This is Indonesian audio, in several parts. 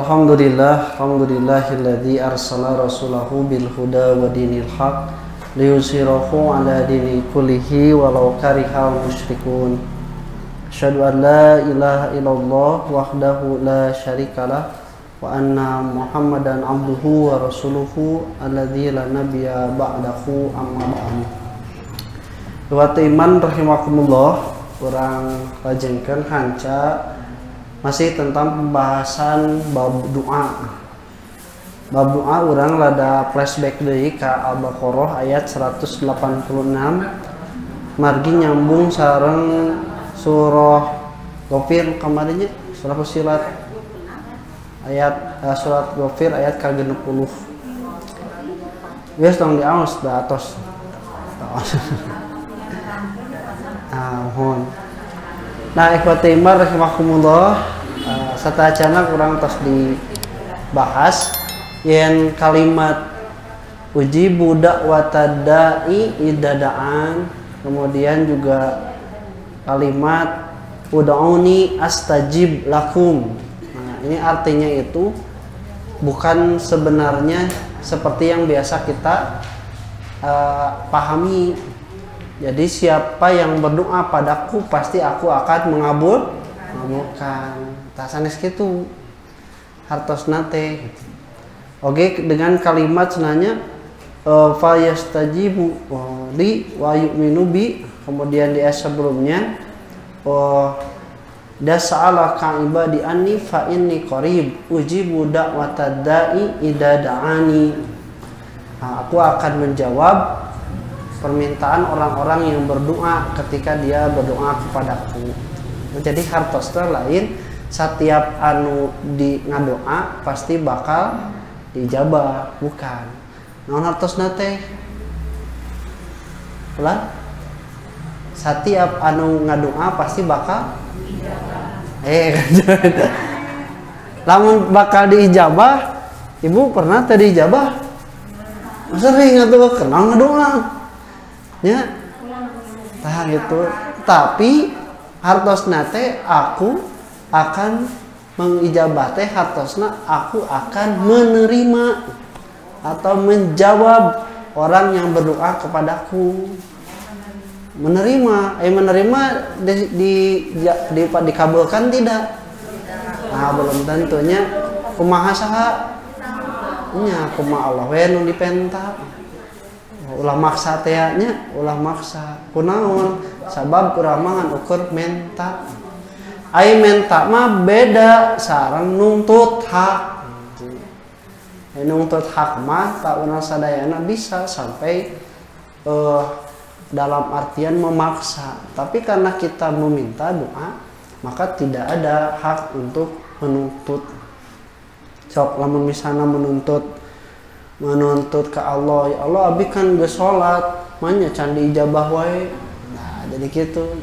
Alhamdulillahilladzi arsala rasulahu bil huda wa dinil haq liyuzhirahu ala dini kullihi walau karihal musyrikun. Asyhadu an la ilaha illallah wahdahu la syarikalah wa anna Muhammadan abduhu wa rasuluhu alladzi la nabiyya ba'dahu amma ba'du. Wa iman rahimakumullah, urang lajengkeun hanca masih tentang pembahasan bab doa. Bab doa urang lada flashback deui ka Al-Baqarah ayat 186 margi nyambung sareng surah Ghafir kamarinya surah Fussilat ayat surat Ghafir ayat ka-60. Geus tong diaos da atos. Nah, ikhwati iman rahimakumullah, satacana kurang tos dibahas yen kalimat ujibu da'watad da'i idada'an, kemudian juga kalimat ud'uni astajib lakum. Nah, ini artinya itu bukan sebenarnya seperti yang biasa kita pahami. Jadi siapa yang berdoa padaku pasti aku akan mengabulkan. Tasanes kitu hartosna teh. Oke, dengan kalimat senanya fa yastajibu li wa yu'minu bi, kemudian di ayat sebelumnya dasa'alaka ibadi anni fa inni qarib ujibu da'watad da'i idza da'ani. Nah, aku akan menjawab permintaan orang-orang yang berdoa ketika dia berdoa kepadaku. Jadi hartosna lain setiap anu di ngadoa pasti bakal dijabah, bukan. Naon hartosna teh? Ulah. Setiap anu ngadoa pasti bakal lamun bakal diijabah. Ibu pernah tadi dijabah? Sering atuh kenal ngadoa. Ya, nah gitu. Tapi hartosna teh aku akan mengijabah teh hartosna aku akan menerima atau menjawab orang yang berdoa kepadaku. Menerima, dikabulkan tidak? Nah, belum tentunya. Kumaha saha? Nya kumaha Allah we nu dipenta. Ulah maksa teh nya, ulah maksa. Kunaon? Sabab urang mangan ukur menta. Ai menta mah beda sareng nuntut hak. Nuntut hak mah tauna sadayana bisa sampai dalam artian memaksa. Tapi karena kita meminta doa, maka tidak ada hak untuk menuntut. Sok lamun misalna menuntut ke Allah, ya Allah abi kan geus salat manya can diijabah wae. Nah, jadi gitu.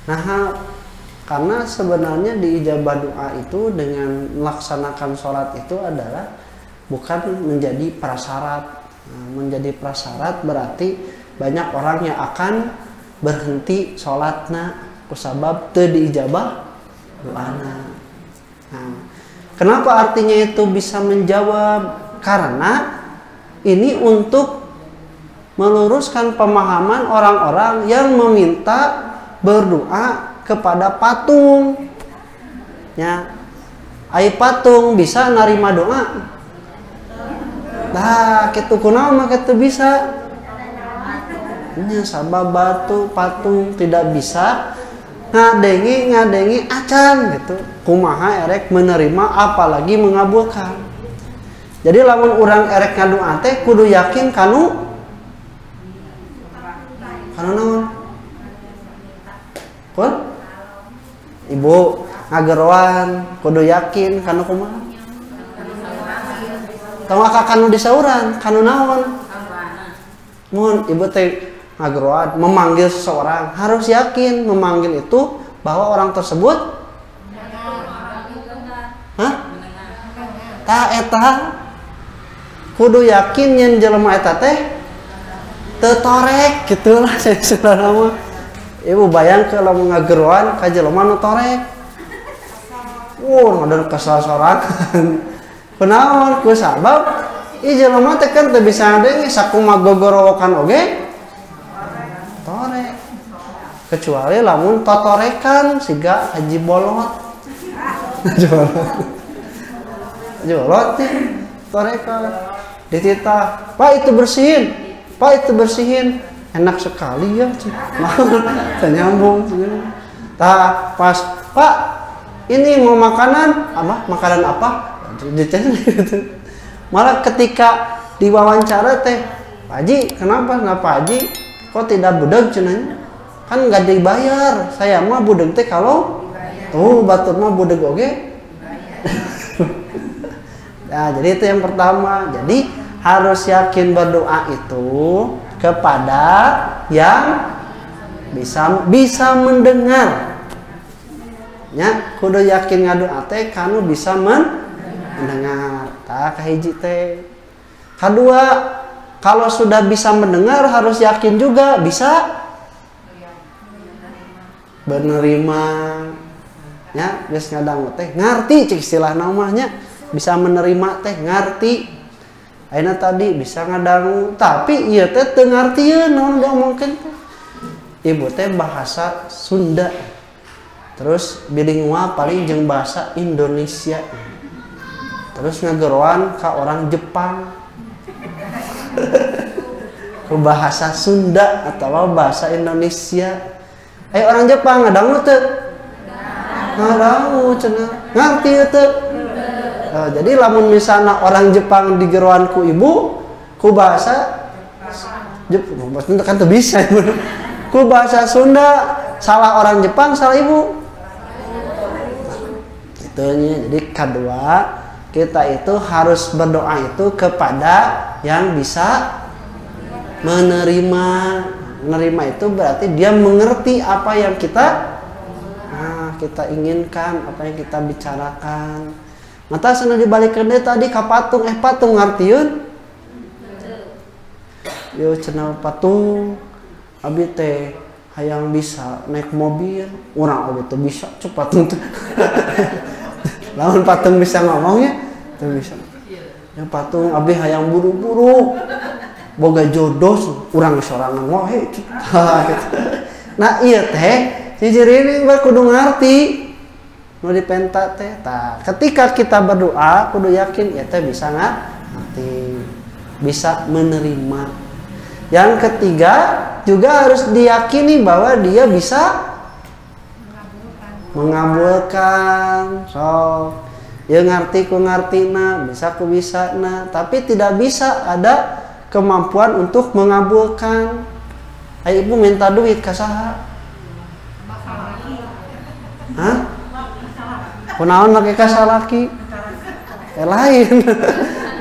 Nah, karena sebenarnya diijabah doa itu dengan melaksanakan salat itu adalah bukan menjadi prasyarat. Nah, menjadi prasyarat berarti banyak orang yang akan berhenti salatna kusabab teu diijabah doana. Nah, kenapa artinya itu bisa menjawab? Karena ini untuk meluruskan pemahaman orang-orang yang meminta berdoa kepada patung. Ya, ai patung bisa narima doa. Nah, kitu kunaon mah kitu bisa. Nya sabab batu patung tidak bisa ngadengi acan gitu. Kumaha erek menerima apalagi mengabulkan. Jadi lamun urang erek ngadoa teh kudu yakin kanu naon? Kun? Ibu ngageroan kudu yakin kanu kumaha? Tong kanu disauran, kanu naon? Mun ibu teh ngageroan memanggil seseorang, harus yakin memanggil itu bahwa orang tersebut ta eta kudu yakin yen jelema eta teh teu torek gitulah saudara mah. Ibu bayang ke lamun ngageroan ka jelema nu torek. Ngadan kesal sorangan. Kunaon ku sabab ieu jelema teh kan teu bisa ngadenge sakumaha gogorowokan oge tore. Kecuali lamun totorekan siga haji bolot. Jolot nih torekan dititah, Pak itu bersihin, Pak itu bersihin, enak sekali ya, nyambung. Tah pas Pak ini mau makanan apa? Ditanya gitu. Malah ketika diwawancara teh, Pak Haji kenapa Haji kok tidak budeg cenanya? Kan nggak dibayar, saya mah budeg teh kalau batur mah budeg oge. Nah, jadi itu yang pertama. Jadi harus yakin berdoa itu kepada yang bisa mendengar. Ya, kudu yakin ngadoa teh kanu bisa mendengar. Tah kahiji teh. Kedua, kalau sudah bisa mendengar harus yakin juga bisa menerima. Ya, geus ngadang teh ngarti cik istilah namanya. Bisa menerima teh ngarti. Ayeuna tadi bisa ngadangu, tapi ieu teh teu ngartieun naon diomongkeun teh. Ibu teh bahasa Sunda. Terus bilingual paling jeung bahasa Indonesia. Terus ngageroan ka orang Jepang. Ku bahasa Sunda atau bahasa Indonesia. Orang Jepang ngadangu teu? Ngadangu cenah. Ngarti teu? Jadi lamun misalnya orang Jepang digeroan ku ibu ku bahasa Jepang kan tuh bisa ku bahasa Sunda salah orang Jepang salah ibu itunya. Jadi kedua kita itu harus berdoa itu kepada yang bisa menerima itu berarti dia mengerti apa yang kita inginkan, apa yang kita bicarakan. Mata sana dibalikkan deh tadi ka patung patung ngartieun. Yo cenah patung abi teh hayang bisa naik mobil, urang oge teu bisa cuk patung teh. Lamun patung bisa ngomongnya teu bisa. Ya patung abi hayang buru-buru boga jodoh urang sorangan wae cuk. Nah ieu teh si jeureung kudu ngarti nu dipenta teh. Tah, ketika kita berdoa kudu yakin ya teh bisa ngerti, bisa menerima. Yang ketiga juga harus diyakini bahwa dia bisa mengabulkan. So, ya ngerti ku ngartina, bisa ku bisana, tapi tidak bisa ada kemampuan untuk mengabulkan. Ayo ibu minta duit ka saha? Hah? Kunaon make kasalaki lain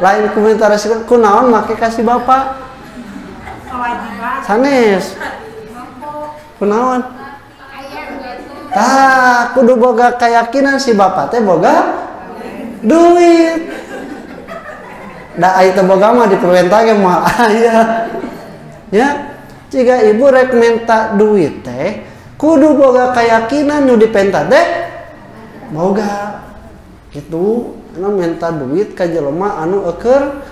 lain komentar kunaon make kasih bapak sanes kunaon tah kudu boga keyakinan si bapak teh boga duit da aya teh boga mah diperintah ge moal aya ya jika ibu rek minta duit teh kudu boga keyakinan nu dipenta teh boga gitu, anu minta duit ka jelema anu eukeur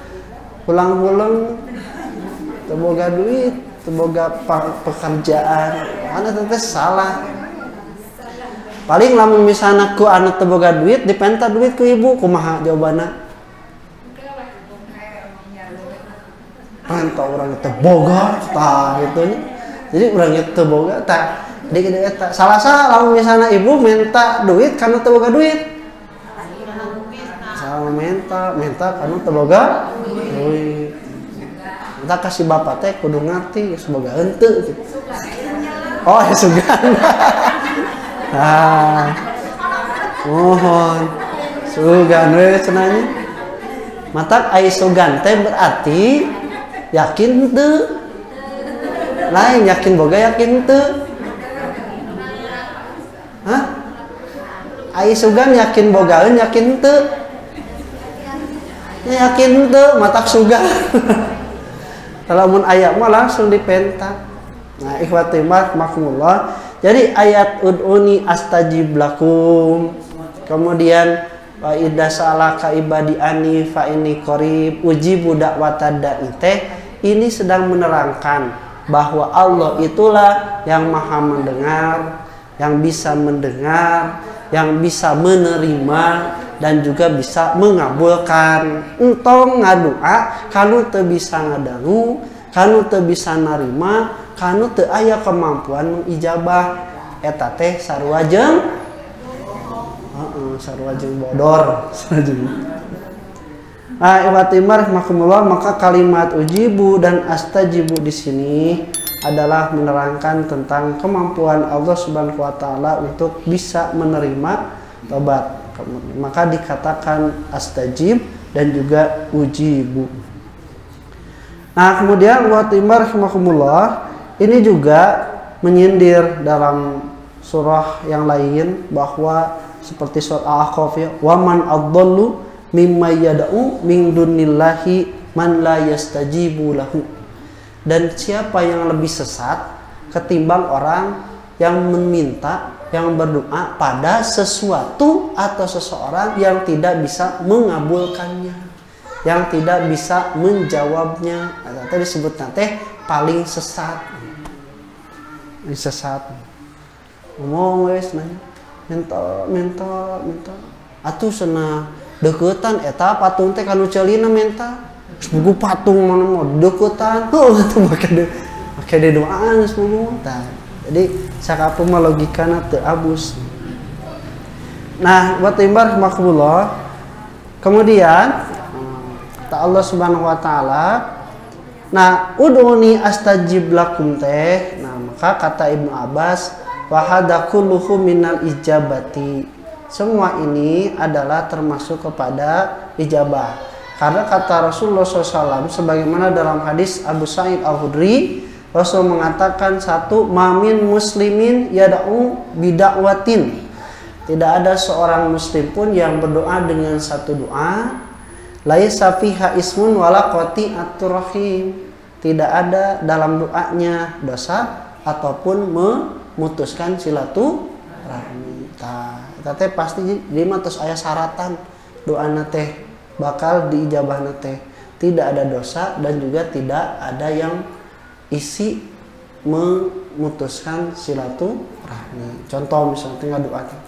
ulang-ulang teu boga duit, teu boga pekerjaan, anu teh salah. Paling lamun misalna ku anu teu boga duit dipenta duit ku ibu, kumaha jawabanna? Panta urang teu boga tah gitu nya. Jadi urang teu boga tah salah lamun misalnya ibu minta duit karena teu boga duit. Salah minta karena teu boga duit. Minta kasih bapak teh kudu ngarti semoga henteu gitu. Oh, ya sugan. Mohon sugan we cenanya. Matak ai sugan teh berarti yakin teu. Lain yakin boga yakin teu. Hah? Ai sugan yakin bogaeun yakin teu? Yakin teu matak sugan. Kalau mun aya mah langsung dipenta. Nah, ikhwati makumullah. Jadi ayat ud'uni astajib lakum. Kemudian wa idza salaka ibadi ani fa inni qarib ujibu da'watad da'i teh ini sedang menerangkan bahwa Allah itulah yang maha mendengar, yang bisa mendengar, yang bisa menerima dan juga bisa mengabulkan. Entong ngadua kanu teu bisa ngadangu, kanu teu bisa narima, kanu teu aya kemampuan mengijabah eta teh sarua jeung sarua jeung bodor. Nah, ibatimar rahmakumullah, maka kalimat ujibu dan astajibu di sini adalah menerangkan tentang kemampuan Allah Subhanahu wa taala untuk bisa menerima tobat. Maka dikatakan astajib dan juga ujibu. Nah, kemudian ibatimar rahmakumullah, ini juga menyindir dalam surah yang lain bahwa seperti surat Al-Ahqaf ya, waman adallu mimma yad'u min dunillahi man la yastajibu lahu. Dan siapa yang lebih sesat ketimbang orang yang meminta, yang berdoa pada sesuatu atau seseorang yang tidak bisa mengabulkannya, yang tidak bisa menjawabnya. Tadi disebut teh paling sesat. Sesat. Ngomong wes nanya minta atuh cenah deukeutan eta patung teh kanu ceulina minta sepugu patung mana mau deukeutan atuh make de doaan sepugu tah. Jadi sakapu mah logikana teu abus. Nah, wa timbar makbullah. Kemudian kata Allah Subhanahu wa taala, nah ud'uni astajib lakum teh. Nah, maka kata Ibnu Abbas wahada kulluhu minal ijabati. Semua ini adalah termasuk kepada ijabah. Karena kata Rasulullah SAW sebagaimana dalam hadis Abu Sa'id Al-Khudri, Rasul mengatakan satu, mamin muslimin yada'u bida'watin. Tidak ada seorang muslim pun yang berdoa dengan satu doa laisa fiha ismun wala qati'atur rahim. Tidak ada dalam doanya dosa ataupun memutuskan silaturahmi. Eta teh pasti di mah tos aya syaratan doana teh bakal diijabahna teh. Tidak ada dosa dan juga tidak ada yang isi memutuskan silaturahmi. Contoh misalnya tinggal doa teh.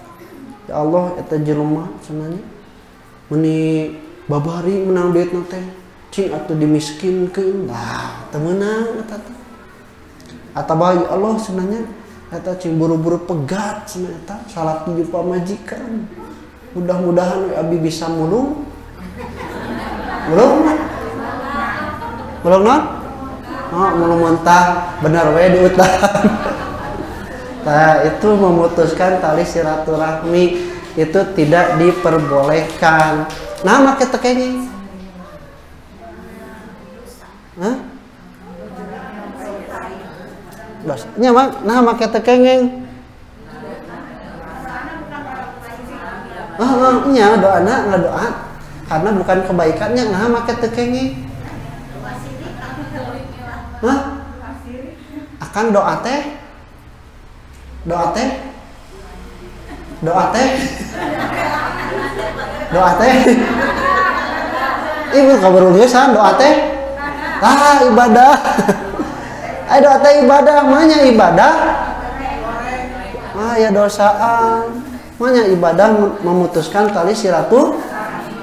Ya Allah eta jelema cenanya meni babari menang duitna teh cing atuh dimiskinkeun. Nah, teu meunang eta teh. Atawa ya Allah cenanya eta cing buru-buru pegat cenah eta salat di jumpa majikan. Mudah-mudahan abi bisa mulung. Mulung? Mulung non? Oh, mulung mentah bener we diutang. Nah, itu memutuskan tali silaturahmi itu tidak diperbolehkan. Nah, make teu kenging. Hah? Bos, nya mah nah make teu kenging. Nya doana ngadoa karena bukan kebaikannya nah make teu kenging. Hah? Akan doa teh? Doa teh? Ibu kabar ulisan doa teh? Ah, ibadah. Ayo doa teh ibadah, mahnya ibadah. Ah, ya dosaan. Mahnya ibadah memutuskan tali silatur.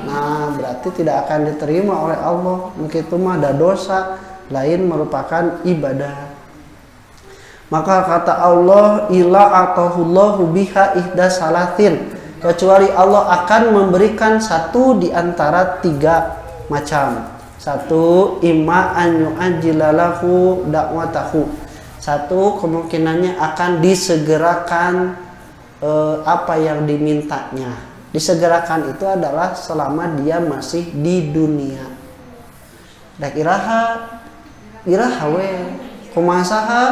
Nah, berarti tidak akan diterima oleh Allah. Begitu mah ada dosa, lain merupakan ibadah. Maka kata Allah, ila atahullahu biha ihda salatin, kecuali Allah akan memberikan satu di antara tiga macam. Satu, imma an yu'ajjilalahu da'watahu. Satu, kemungkinannya akan disegerakan apa yang dimintanya. Disegerakan itu adalah selama dia masih di dunia. Dak iraha we kumaha saha?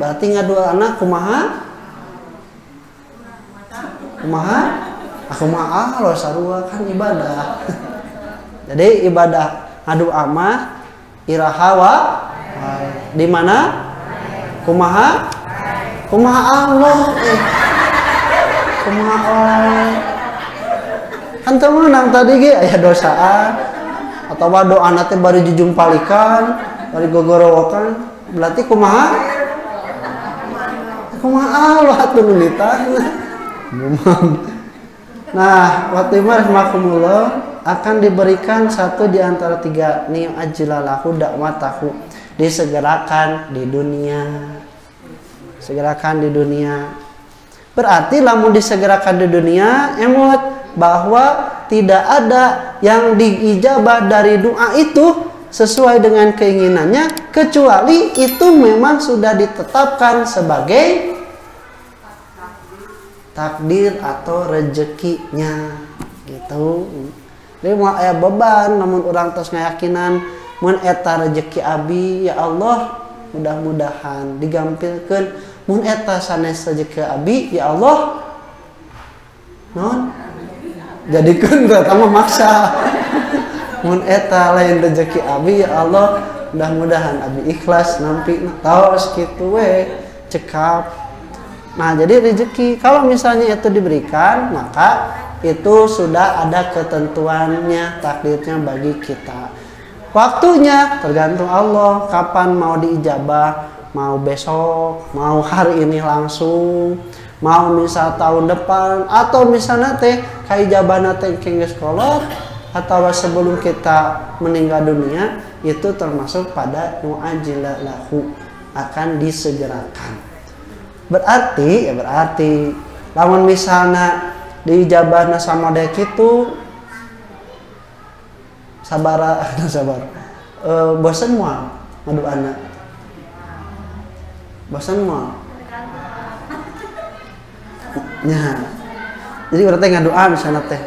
Berarti ngadua anak kumaha? Aku mah lo sarua kan ibadah. Jadi ibadah ngadu amah irahawa di mana? Kumaha? Kumaha Allah. Kumaha Allah. kan temenang tadi ge aya dosaan atau doa nate bari jujumpalikan bari gogorowokan berarti kumaha Allah atuh nulitahna. Nah, waktu rahmakumullah akan diberikan satu di antara tiga ni ajilalahu dakwatahu, disegerakan di dunia. Segerakan di dunia. Berarti lamun disegerakan di dunia emot bahwa tidak ada yang diijabah dari doa itu sesuai dengan keinginannya kecuali itu memang sudah ditetapkan sebagai takdir atau rezekinya gitu. Jadi mau aya beban namun orang tos ngayakinan mun eta rezeki abi ya Allah mudah-mudahan digampilkeun mun eta sanes rezeki abi ya Allah non jadikeun eta mah maksa. Mun eta lain rezeki abi ya Allah mudah-mudahan abi ikhlas nampi taos kitu we cekap. Nah jadi rezeki kalau misalnya itu diberikan maka itu sudah ada ketentuannya takdirnya bagi kita. Waktunya tergantung Allah kapan mau diijabah, mau besok, mau hari ini langsung, mau misal tahun depan atau misalnya teh kaijabahna teh geus kolot atau sebelum kita meninggal dunia itu termasuk pada mu'ajilahu akan disegerakan. Berarti lamun misalnya diijabahna sama dek itu sabar bosan moal ngadu anak bosan moal nya jadi urang teh ngadoa misalnya teh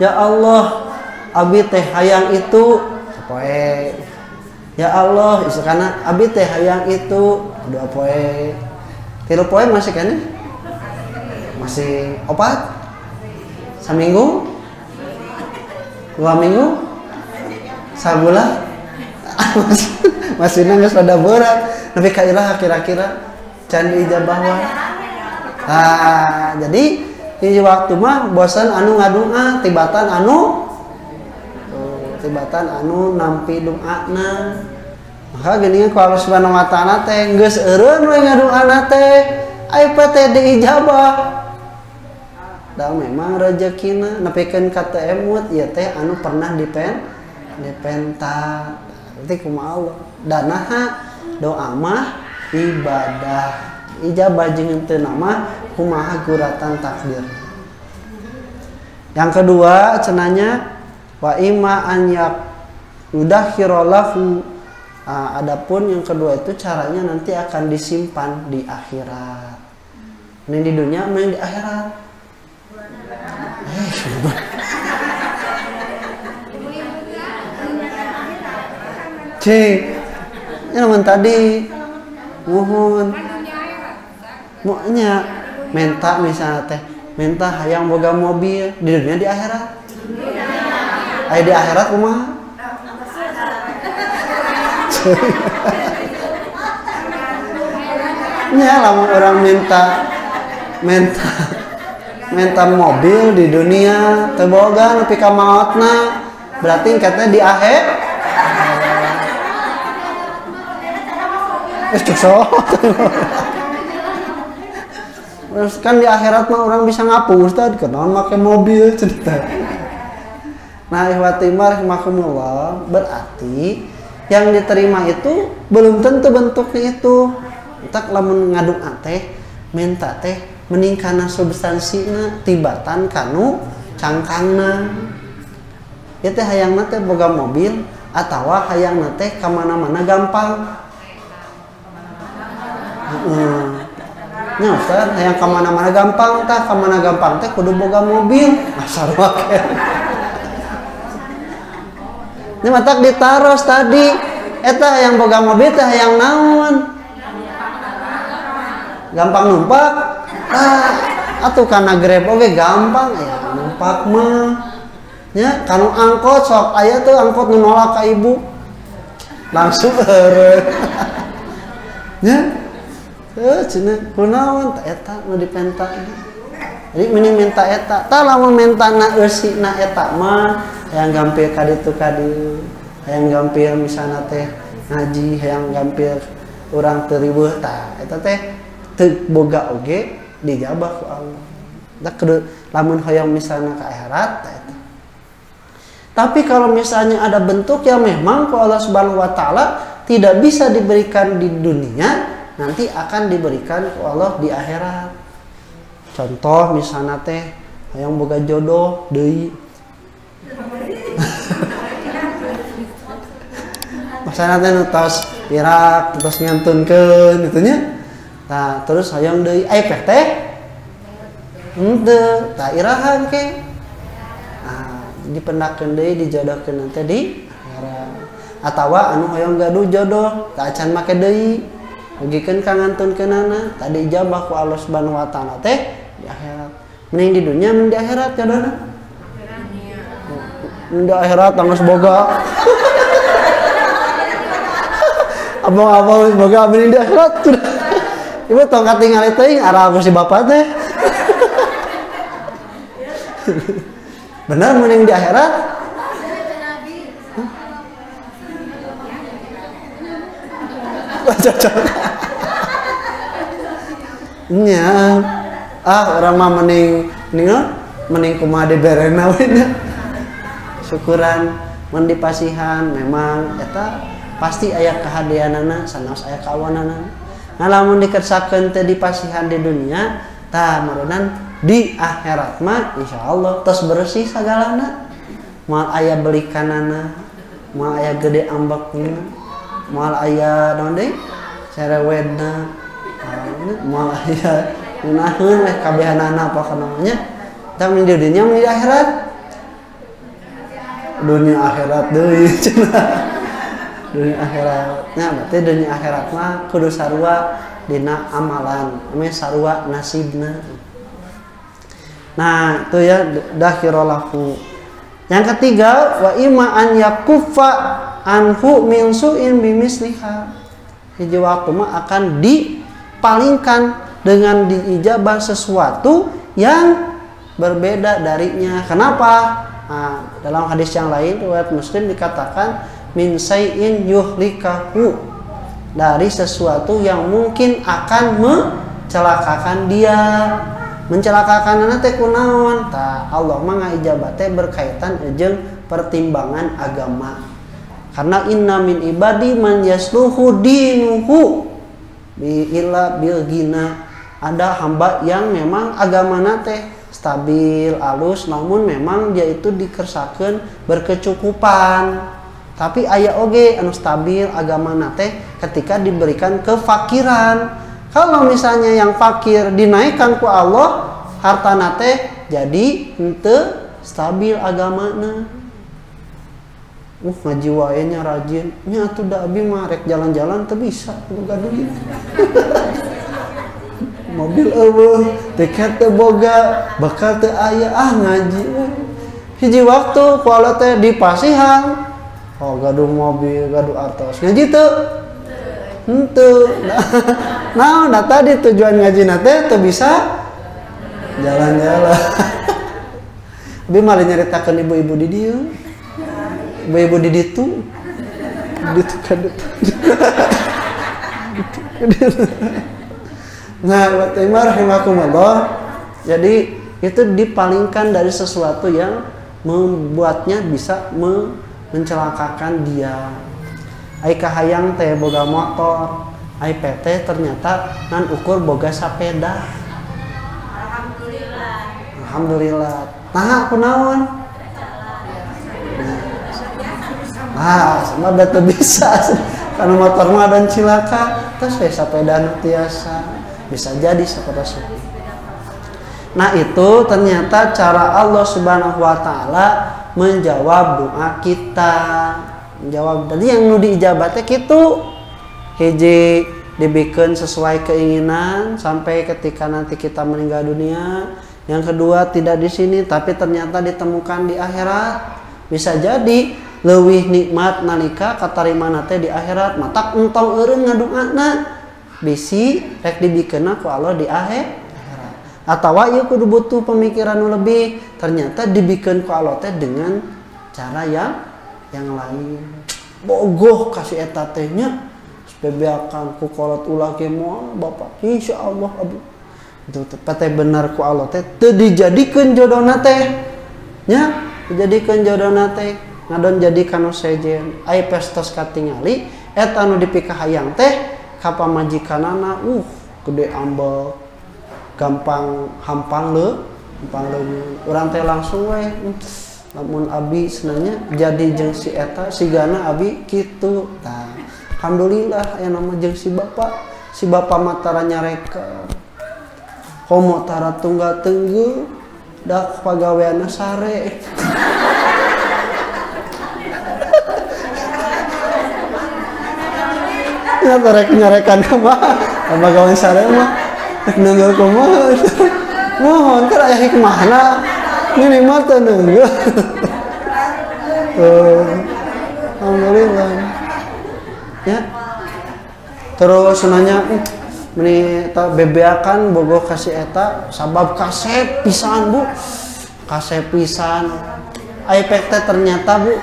ya Allah abi teh hayang itu poe ya Allah isukana abi teh hayang itu 2 poe 3 poe masih kan masih 4 seminggu 2 minggu sabulan masih nangis pada berat tapi kailah kira-kira can diijabah wae. Nah jadi di waktu mah bosan anu ngadua tibatan anu nampi doana maka geuningan ku Allah Subhanahu wa taala teh geus eureun we ngadoana teh aya teh diijabah da memang rezekina nepikeun ka teu emut ieu teh anu pernah dipentat berarti kumaha Allah danaha doa mah ibadah ijabah jeung teu nama kumaha guratan takdir. Yang kedua cenanya wa imma an yudakhirolahu. Adapun yang kedua itu caranya nanti akan disimpan di akhirat. Ini di dunia, main di akhirat. Cek, ini namun tadi mohon maunya minta misalnya teh minta hayang boga mobil di dunia di akhirat aya di akhirat kumaha nya lamun orang minta mobil di dunia teu boga nepi ka maotna berarti katanya di akhir terus kan di akhirat mah orang bisa ngapus tadi kenal pakai mobil cerita. Nah ihwati rahimakumullah berarti yang diterima itu belum tentu bentuknya itu. Tak lamun ngaduk teh minta teh meningkana substansina tibatan kanu cangkangna. Ieu teh hayangna teh boga mobil atawa hayangna teh ka mana-mana gampang. Nya Ustaz, hayang ka mana-mana gampang tah, ka mana gampang teh kudu boga mobil. Asal wae. Ini matak ditaros tadi. Eta yang boga mobil teh hayang naon? Gampang numpak. Atuh kana Grab oge gampang ya numpak mah. Nya kanu angkot sok aya tuh angkot nu nolak ka ibu. Langsung eureun. Nya cenah kunaon eta nu dipenta Jadi mending minta eta. Tah lamun mentana eusina eta mah hayang gampil kaditu kadieu. Hayang gampil misalna teh ngaji, hayang gampil urang teu riweuh tah eta teh teu boga oge dijabah ku Allah. Da kudu lamun hayang misalna ka akhirat tah eta. Tapi kalau misalnya ada bentuk yang memang ku Allah Subhanahu wa taala tidak bisa diberikan di dunia, nanti akan diberikan ku Allah di akhirat. Contoh misalnya teh hayang boga jodoh deui. Misalnya teh tos pirak tos nyantunkeun kitu nya. Tah terus hayang deui epek teh henteu tah irahan ke. Nah, dipendakeun deui dijodohkeun nanti di akhirat. Atawa anu hayang gaduh jodoh tah acan make deui. Mugikeun ka ngantunkeunana tadi ijabah ku Allah Subhanahu wa taala teh di akhirat. Mending di dunia mending di akhirat jodohna. Mending di akhirat tangos boga. Abang-abang boga mending di akhirat. Ibu tongkat tinggal teuing arah ku si bapak teh. Benar mending di akhirat. Cocok. Nya. Orang mah mending kumaha diberena we nya. Syukuran mun dipasihan memang eta pasti aya kahadianana sanes aya kawanana. Nah lamun dikersakeun teh dipasihan di dunia, tah marunan di akhirat mah insyaallah tos bersih sagalana. Moal aya belikanana, moal aya gede ambekna, moal aya naon deui? Serewedna. Moal aya gunaheun weh kabehanana apa namanya. Tapi di dunia mun di akhirat. Dunia akhirat deui cenah. Dunia akhirat. Nah, berarti dunia akhirat mah kudu sarua dina amalan, ame sarua nasibna. Nah, itu ya dakhirolahu. Yang ketiga, wa imma an yakuffa anhu min su'in bimisliha. Hiji waktu mah akan dipalingkan dengan diijabah sesuatu yang berbeda darinya. Kenapa? Nah, dalam hadis yang lain riwayat Muslim dikatakan min sayyin yuhlikahu, dari sesuatu yang mungkin akan mencelakakan dia. Mencelakakan anak teh kunaon? Tah Allah mah ngaijabat teh berkaitan jeung pertimbangan agama. Karena inna min ibadi man yasluhu dinuhu bi illa bil gina. Ada hamba yang memang agamana teh stabil, alus, namun memang dia itu dikersakeun berkecukupan. Tapi aya oge anu stabil agamana teh ketika diberikan kefakiran. Kalau misalnya yang fakir dinaikkan ku Allah, hartana teh jadi henteu stabil agamana. Ngaji wae nya rajin, nya atuh da abi mah rek jalan-jalan teu bisa boga duit. Mobil eueuh, tiket teu boga, bakal teu aya, ngaji we. Hiji waktu ku Allah teh dipasihan, gaduh mobil, gaduh artos. Ngaji teu? Henteu. Nah, tadi tujuan ngajina teh teu bisa jalan-jalan. Abi mah nyaritakeun ibu-ibu di dieu. Ibu-ibu di ditu. Ditu kadut. Nah, rahimakumullah. Jadi itu dipalingkan dari sesuatu yang membuatnya bisa mencelakakan dia. Ai kahayang teh boga motor, ai PT ternyata nan ukur boga sapeda. Alhamdulillah. Nah, kunaon? Sama beta bisa. Karena motor mah dan cilaka, terus sepeda nu tiasa. Bisa jadi seperti itu. Nah, itu ternyata cara Allah Subhanahu wa taala menjawab doa kita. Menjawab tadi yang nu diijabah teh kitu. Hiji dibikin sesuai keinginan sampai ketika nanti kita meninggal dunia. Yang kedua tidak di sini tapi ternyata ditemukan di akhirat. Bisa jadi leuwih nikmat nalika katarimana teh di akhirat, matak entong eureun ngadoana. Bisi rek dibikeunna ku Allah di akhirat. Atau ieu kudu butuh pemikiran nu lebih, ternyata dibikin ku Allah teh dengan cara yang lain. Bogoh kasih eta teh nya bebeakan ku kolot ulah ge moal Bapak. Insyaallah abdi. Itu teh bener ku Allah teh teu dijadikeun jodohna teh. Nya, dijadikeun jodohna teh ngadon jadi kanu sejen. Ai pestos katingali eta anu dipikah hayang teh ka pamajikanana gede ambek gampang hampang le urang teh langsung we lamun abi senangnya jadi jeung si eta sigana abi kitu tah alhamdulillah aya nama jeung si bapak matara nyareka komo tara tunggal teunggeuh dak pagaweana sare ya tarek nyarekan mah pagawean sare mah neunggeuh kumaha mohon kan aya hikmahna minimal teu neunggeuh alhamdulillah ya terus nanya meni bebeakan bogoh kasih eta sabab kasep pisan Bu kasep pisan aipek teh ternyata Bu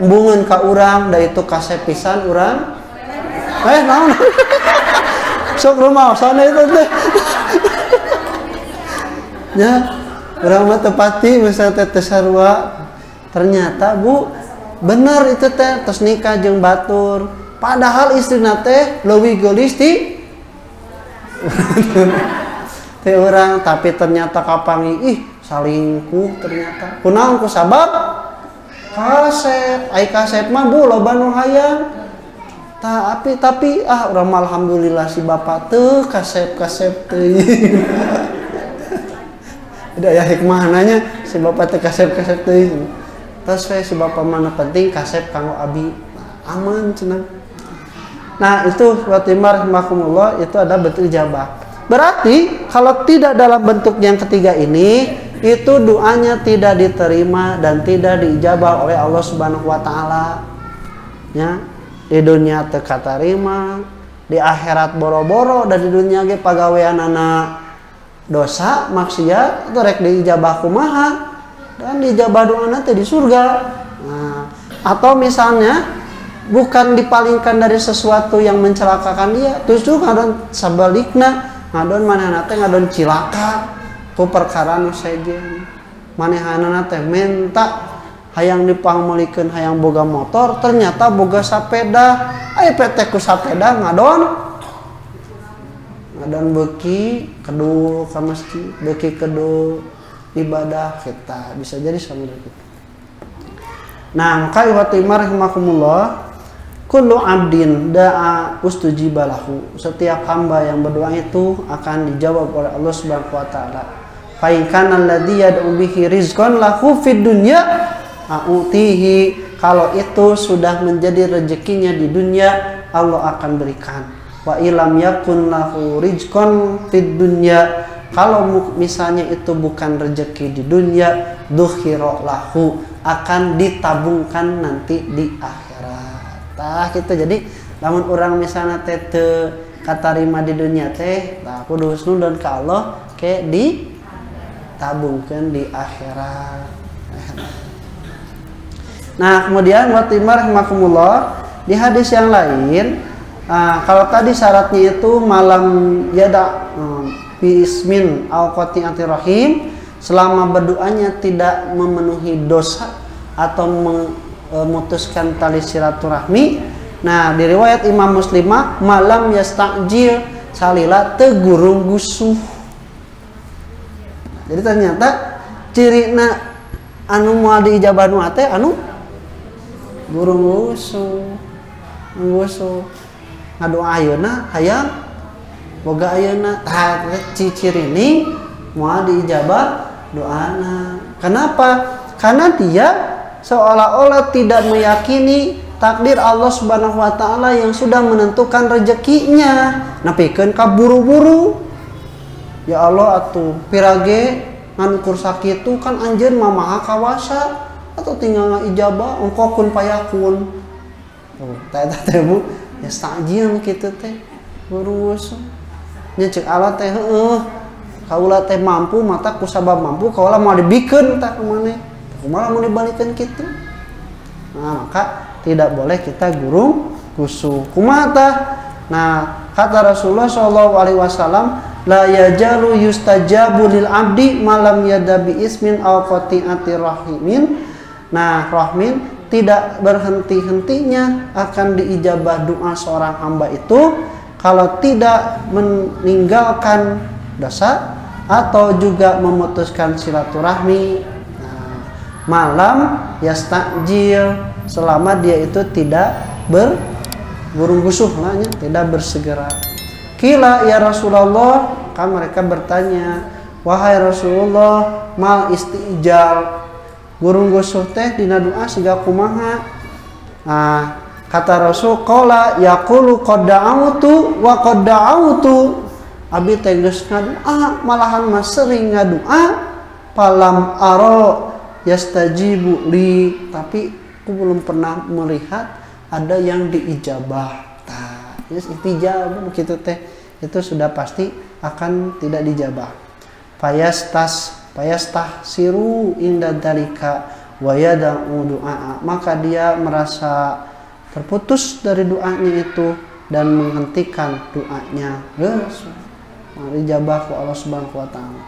embungeun ka urang da itu kasep pisan urang naon sok rumaosana itu teh ya urang mah tepati misalnya teh sarua ternyata Bu bener itu teh tos nikah jeung batur padahal istrina teh leuwih geulis ti teh urang tapi ternyata kapangi salingkuh ternyata kunaon ku sabab kasep ai kasep mah Bu loba nu hayang tapi urang mah alhamdulillah si bapak teu kasep teuing ada ya hikmahnanya si bapak teu kasep teuing terus si bapak mana penting kasep kanggo abi aman cenah. Nah itu watimar rahimakumullah itu ada bentuk ijabah. Berarti kalau tidak dalam bentuk yang ketiga ini itu doanya tidak diterima dan tidak diijabah oleh Allah Subhanahu wa taala. Ya, di dunia teu katarima, di akhirat boro-boro dan di dunia ge pagaweanana dosa maksiat itu rek diijabah kumaha dan diijabah doana teh di surga. Nah, atau misalnya bukan dipalingkan dari sesuatu yang mencelakakan dia, justru ngadon sabalikna, ngadon manehna teh ngadon cilaka ku perkara nu sejen. Manehna teh menta hayang dipangmelikeun hayang boga motor, ternyata boga sapeda. Aya PT ku sapeda ngadon beuki kedu ka masjid, beuki kedu ibadah kita bisa jadi sama gitu. Nah, maka iwatimar rahimakumullah kullu abdin da'a ustujibalahu. Setiap hamba yang berdoa itu akan dijawab oleh Allah Subhanahu wa taala. Fa in kana alladzi yad'u bihi rizqan lahu fid dunya a'utihi. Kalau itu sudah menjadi rezekinya di dunia, Allah akan berikan. Wa ilam yakun lahu rizqan fid dunya. Kalau misalnya itu bukan rezeki di dunia, dukhira lahu, akan ditabungkan nanti di akhirat. Tah gitu. Jadi lamun urang misalnya teh teu katarima di dunia teh, tah kudu husnudon ka Allah ke ditabungkeun di akhirat. Nah, kemudian watimar rahimakumullah di hadis yang lain, kalau tadi syaratnya itu malam yada bismin au qati'atir rahim, selama berdoanya tidak memenuhi dosa atau memutuskan tali silaturahmi. Nah, di riwayat Imam Muslimah malam yastajil salila teu gurung gusuh. Jadi ternyata cirina anu moal diijabah nu teh anu gurung gusuh. Ngadoa ayeuna hayang boga ayeuna tah cicirini moal diijabah doana. Kenapa? Karena dia seolah-olah tidak meyakini takdir Allah Subhanahu wa taala yang sudah menentukan rezekinya. Napikeun ka buru-buru. Ya Allah atuh pirage ngan ukur sakitu kan anjeun mah maha kawasa atau tinggal ijabah engko kun payakun. Oh, tah teh Bu, ya stajil kitu teh. Buru-buru. Nya ceuk Allah teh heueuh kaula teh mampu mata kusabab mampu kaula mau dibikeun tak kemana kumaha mau dibalikeun kitu. Nah maka tidak boleh kita gurung gusuh kumaha tah. Nah kata Rasulullah SAW, la yajalu yustajabu lil abdi malam yadabi ismin aw qati'ati rahimin. Nah rahmin tidak berhenti-hentinya akan diijabah doa seorang hamba itu kalau tidak meninggalkan dosa atau juga memutuskan silaturahmi. Nah, malam yastajil, selama dia itu tidak berburung gusuh, tidak bersegera. Kila ya Rasulullah, kan mereka bertanya, wahai Rasulullah, mal istijal, burung gusuh teh dina doa siga kumaha. Nah, kata Rasul, qala yaqulu qad da'awtu wa qad da'awtu. Abi teh geus ngadoa, malahan mah sering ngadoa, falam aro yastajibu li, tapi aku belum pernah melihat ada yang diijabah. Tah, istijabah begitu teh, itu sudah pasti akan tidak dijabah. Fayastahsiru inda dalika wa yada'u du'a, maka dia merasa terputus dari doanya itu dan menghentikan doanya. Geus dijabah ku Allah Subhanahu wa taala.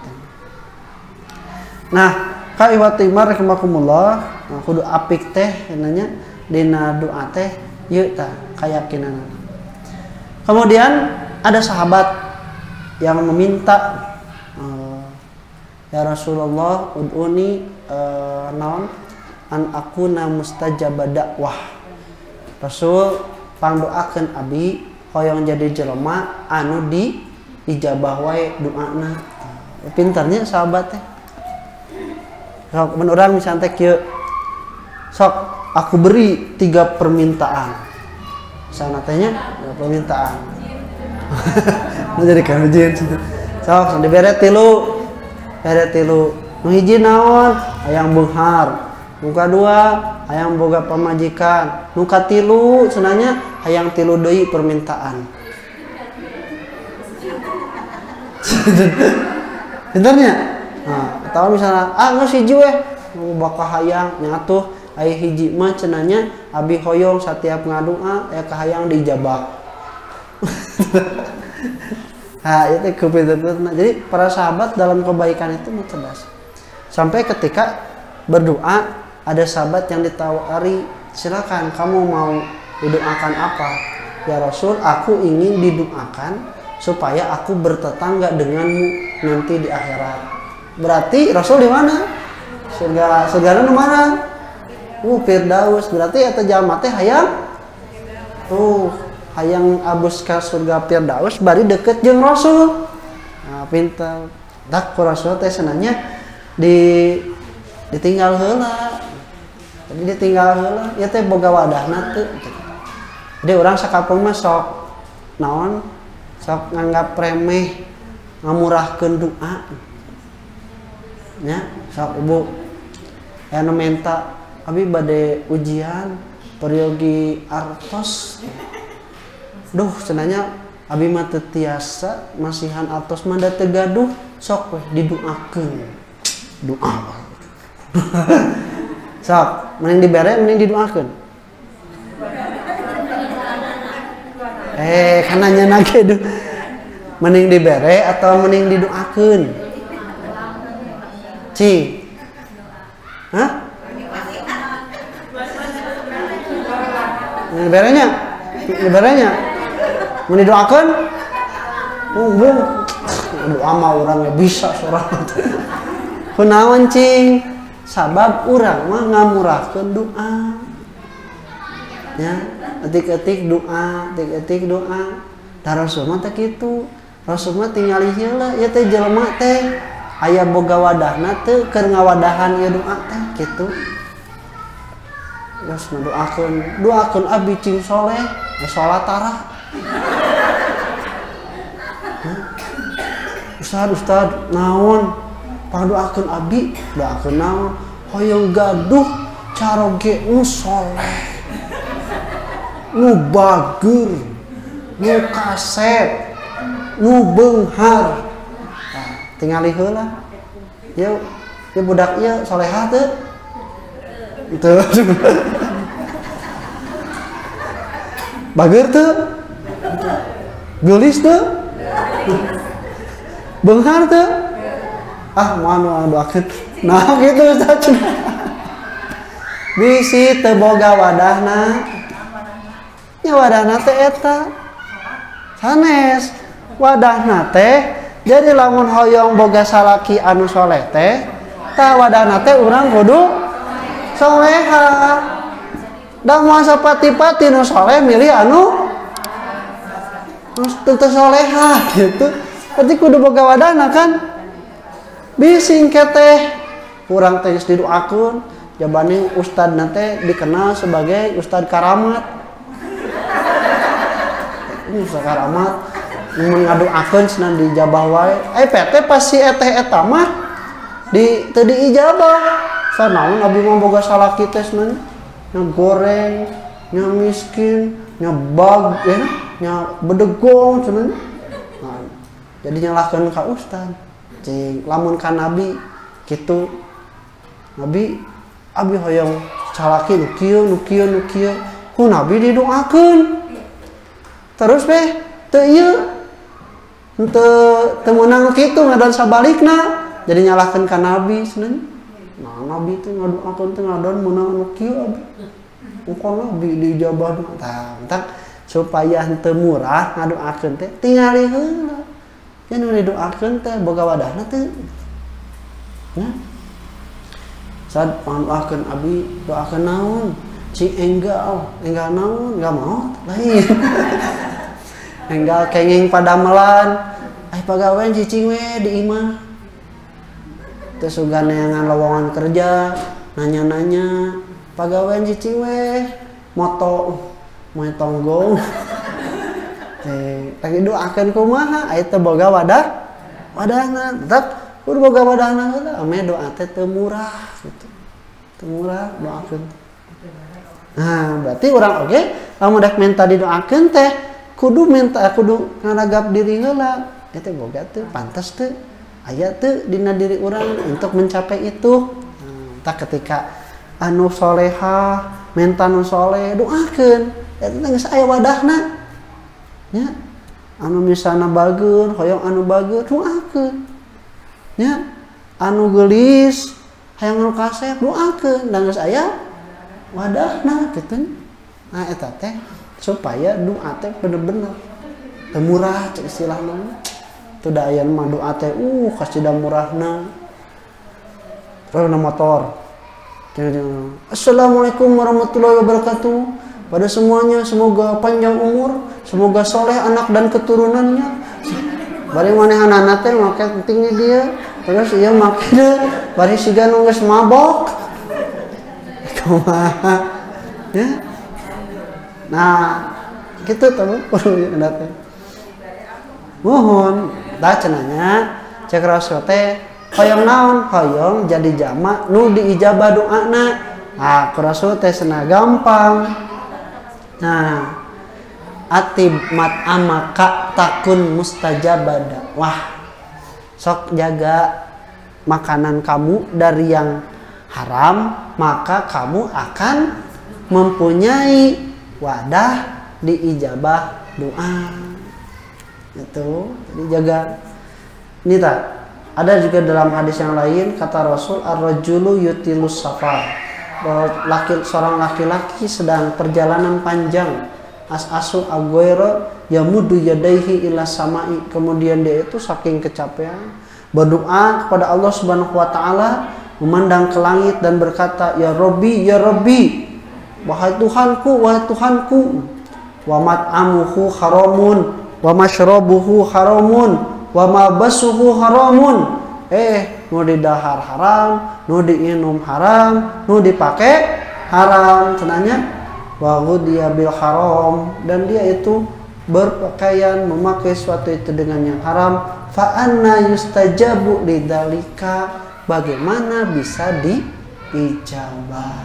Nah, ka iwati mar rahimakumullah, kudu apik teh nanya dina doa teh ieu tah kayakinan. Kemudian ada sahabat yang meminta, ya Rasulullah ud'uni naon an akuna mustajaba dakwah. Rasul pangdoakeun abi hoyong jadi jelema anu di ijabah wae doana. Pintarnya sahabat teh. Sok mun urang misalnya teh kieu. Sok aku beri 3 permintaan. Sana tehnya permintaan. Mau jadi kan ujian. Sok dibere 3. Bere 3. Nu hiji naon? Hayang beunghar. Nu kadua hayang boga pamajikan. Nu katilu cenanya hayang 3 deui permintaan. Pintarnya. Nah, atau misalnya geus hiji we nu bakal hayang nyatuh aya hiji mah cenanya abi hoyong setiap ngadoa aya kahayang diijabah. Nah, itu kepintaran. Jadi para sahabat dalam kebaikan itu cerdas. Sampai ketika berdoa ada sahabat yang ditawari, silakan kamu mau didoakan apa? Ya Rasul, aku ingin didoakan supaya aku bertetangga denganmu nanti di akhirat. Berarti Rasul di mana? Surga di mana? Firdaus. Berarti eta jalma teh hayang hayang abus ka surga Firdaus bari deket jeung Rasul. Nah, pintar. Dak ku Rasul teh senanya ditinggal heula. Jadi ditinggal heula, ieu teh boga wadahna teu. Jadi urang sakapeung mah sok naon? Sok nganggap remeh, ngamurahkeun doa. Ya, sok ibu anu menta abi bade ujian periogi artos. Duh, cenanya abi mah teu tiasa masihan artos mah da teu gaduh, sok we didoakeun. Doa. Sok, mending dibere mending didoakeun. Kan nanya nage duh. Mending dibere atau mending didoakeun? Ci. Hah? Diberenya? Diberenya? Mending didoakeun? Belum. Doa mah urang bisa sorang. Kunaon cing? Sabab urang mah ngamurahkeun doa. Ya, etik-etik doa, etik-etik doa. Da Rasul mah teh kitu. Rasul mah tingali heula, ieu teh jelema teh aya boga wadahna teu keur ngawadahan ieu doa teh kitu. Geus doakeun abi cing soleh, salat tarah. Ustad naon? Pangdoakeun abi, doakeun naon? Hoyong gaduh caroge nu soleh. Nu bager, nu kaset, nu beunghar. tinggali heula. Ya budak ieu salehah teu? Teu. Bageur teu? Geulis teu? Beunghar teu? Moal doakeun. Nah gitu Ustaz. Bisi teu boga wadahna. Nya wadahna teh eta. Sanes wadahna teh jadi lamun hoyong boga salaki anu soleh teh tah wadahna teh urang kudu soleha. Da moal sapati-pati nu soleh milih anu teu soleha gitu. Berarti kudu boga wadahna kan. Bising keteh urang teh geus didoakeun jabane ustadna teh dikenal sebagai ustad karamat. Ini ustad karamat mun ngadoakeun cenah dijabah wae. PT pasti eta mah teu diijabah. Sanaon abi mah boga salaki teh cenah nya goreng, nya miskin, nya bag, nya bedegong cenah. Nah, jadi nyalahkeun ka ustad. Cing lamun ka nabi kitu. Nabi abi hoyong salaki nu kieu ku nabi didoakeun. Terus teu ieu teu meunang kitu ngadon sabalikna jadi nyalahkeun ka nabi cenah. Nah nabi teh ngadoakeun teh ngadon meunang anu kieu abi. Engko nabi dijabah tah supaya henteu murah ngadoakeun teh tingali heula. Yen nu didoakeun teh boga wadahna teh. Nah. Sad pandoakeun abi doakeun naon? Cing enggal naon? Enggak mau lain. Enggal kenging padamelan. Pagawean cicing we di imah. Teu sugan neangan lowongan kerja, nanya-nanya. Pagawean cicing we moto moe tonggong. Lagi doakeun kumaha aya teu boga wadahna tetep kudu boga wadahna heula ame doa teh teu murah gitu. Teu murah doakeun. Nah, berarti urang oge lamun dak minta didoakeun teh kudu ngaragap diri heula. Eta boga teu pantes teu aya teu dina diri urang untuk mencapai itu. Tah ketika anu solehah, minta nu soleh doakeun. Eta geus aya wadahna. Ya, anu misalna bageur, hoyong anu bageur doakeun. Ya, anu geulis, hayang anu kasep doakeun, da geus aya wadahna kitu. Nah eta teh supaya doa teh bener-bener teu murah cek istilahna. Teu da aya mah doa teh kasida murahna. Terus motor. Assalamualaikum warahmatullahi wabarakatuh. Pada semuanya semoga panjang umur, semoga soleh anak dan keturunannya. Bari manehna teh make pentingnya dia, terus ieu make deui bari siga nu geus mabok. Kumaha? Ya. Nah, kitu teh kudu ada teh. Mohon da cenanya cek Rasul teh hoyong naon? Hoyong jadi jamak nu diijabah doana. Ah, ku Rasul teh cenah gampang. Nah, atib mat amaka takun mustajabada. Wah, sok jaga makanan kamu dari yang haram, maka kamu akan mempunyai wadah diijabah doa. Itu, jadi jaga. Ini tak ada juga dalam hadis yang lain kata Rasul ar-rajulu yutilus safar. Bahwa seorang laki-laki sedang perjalanan panjang as-asu agoiro yamudu yadaihi ila samai, kemudian dia itu saking kecapean berdoa kepada Allah Subhanahu wa taala, memandang ke langit dan berkata, ya Rabbi, wahai Tuhanku, wa mat'amuhu haramun wa mashrabuhu haramun wa mabasuhu haramun. Nu didahar haram, nu diinum haram, nu dipake haram, cenanya wa ghudiya bil haram, dan dia itu berpakaian memakai suatu itu dengan yang haram. Fa anna yustajabu lidzalika, bagaimana bisa diijabah?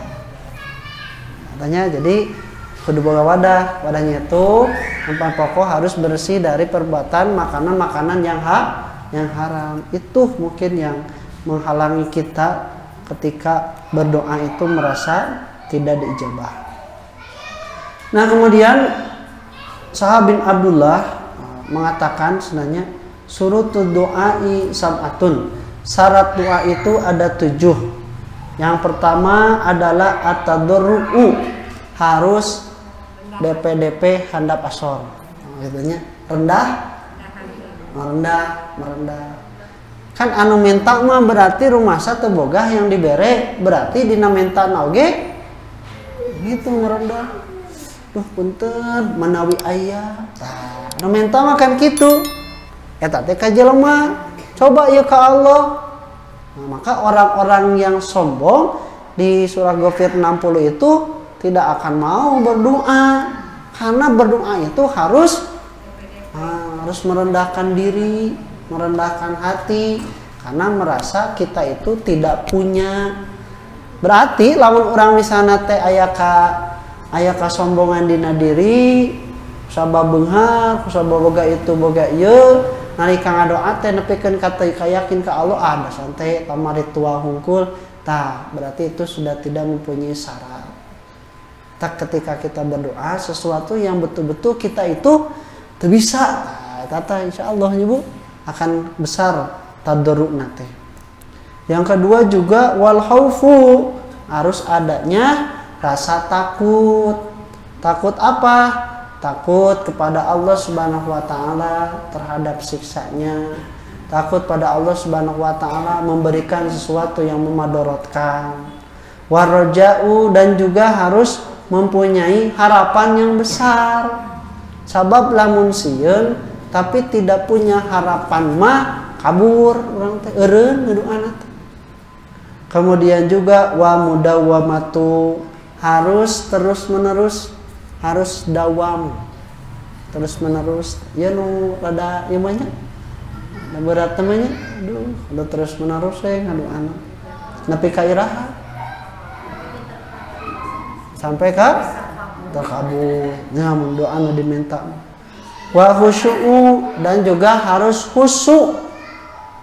Katanya jadi kudu boga wadahnya itu tempat pokok harus bersih dari perbuatan makanan-makanan yang yang haram. Itu mungkin yang menghalangi kita ketika berdoa itu merasa tidak diijabah. Nah, kemudian Sahal bin Abdullah mengatakan sebenarnya surutud doai sab'atun. Syarat doa itu ada 7. Yang pertama adalah at-tadarru'u, harus DP handap asor. Gitu merendah. Kan anu minta mah berarti rumasa teu boga yang dibere, berarti dina minta oge gitu merendah. Duh punten manawi aya. Tah, anu minta mah kan kitu. Eta teh ka jelema coba ieu ka Allah. Nah, maka orang-orang yang sombong di surah Ghafir 60 itu tidak akan mau berdoa, karena berdoa itu harus merendahkan diri, merendahkan hati, karena merasa kita itu tidak punya. Berarti lamun orang misalnya teh aya kasombongan dina diri, sabab beunghar, sabab boga itu boga ieu, nalika ngadoa teh nepikeun ka teu yakin ka Allah, da santai tamah ritual hungkul, tah berarti itu sudah tidak mempunyai syarat. Tak ketika kita berdoa sesuatu yang betul-betul kita itu teu bisa, tata insyaallah Ibu akan besar tadarrukna teh. Yang kedua juga wal khaufu, harus adanya rasa takut. Takut apa? Takut kepada Allah Subhanahu wa taala terhadap siksanya. Takut pada Allah Subhanahu wa taala memberikan sesuatu yang memadorotkan. Waraja'u, dan juga harus mempunyai harapan yang besar. Sabab lamun sieun tapi tidak punya harapan mah kabur urang teh eureun ngadoana teh. Kemudian juga wa mudawwamatu, harus terus-menerus, harus dawam terus-menerus. Ya nu rada ieu mah nya berat temannya. Aduh, udah terus-menerus we ngadoana nepi ka iraha sampai ka terkabul. Nah, doa nu diminta wa khusyu'u, dan juga harus khusyuk.